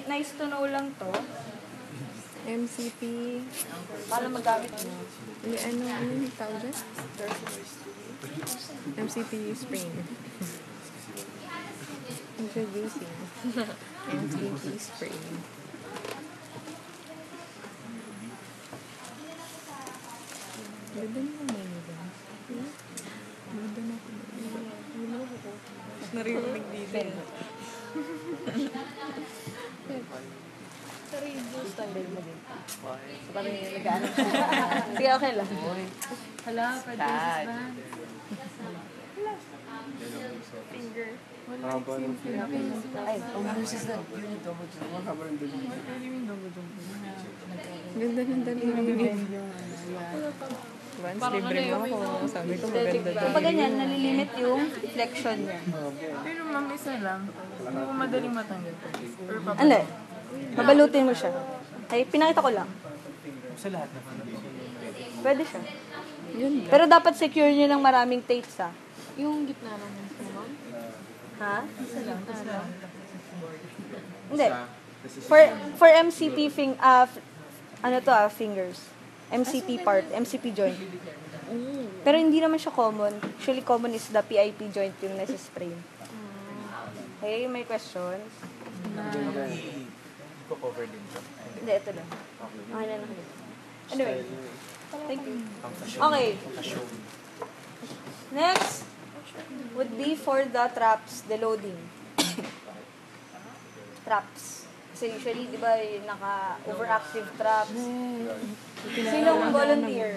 nice to know lang to. MCP. Paano magamit mo? Ano yung tawag dyan? MCP Spring. Introducing. MCP Spring. Ganda naman mo nila. Ganda na ako. Narinig dito. Pero yung blue standard mo din. So, parang yung nag-ano. Sige, okay lang. Hala, pwede ba? Finger. Ay, Ganda ng daliri. Once libre mo ako, sabi ko maganda daw. Kapag ganyan, nalilimit yung flexion niya. Pero ma'am, isa lang. Hindi mo madaling matanggal. Or Ano? Mabalutin mo siya. Ay, pinakita ko lang. Sa lahat na Pwede siya. Yun lang. Pero dapat secure nyo ng maraming tapes, ha? yung gitna lang mo, ma'am? Ha? Isa lang. Hindi. For MCP fingers. MCP part, MCP joint. Pero hindi naman siya common. Usually common is the PIP joint yung nasa sprain. Okay, may questions? Hindi ko cover din siya. Hindi, ito lang. Okay na lang. Anyway, thank you. Okay. Next would be for the traps, the loading. Traps. Kasi usually, di ba, yung naka-overactive traps. Sinong volunteer?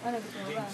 Ano gusto mo ba?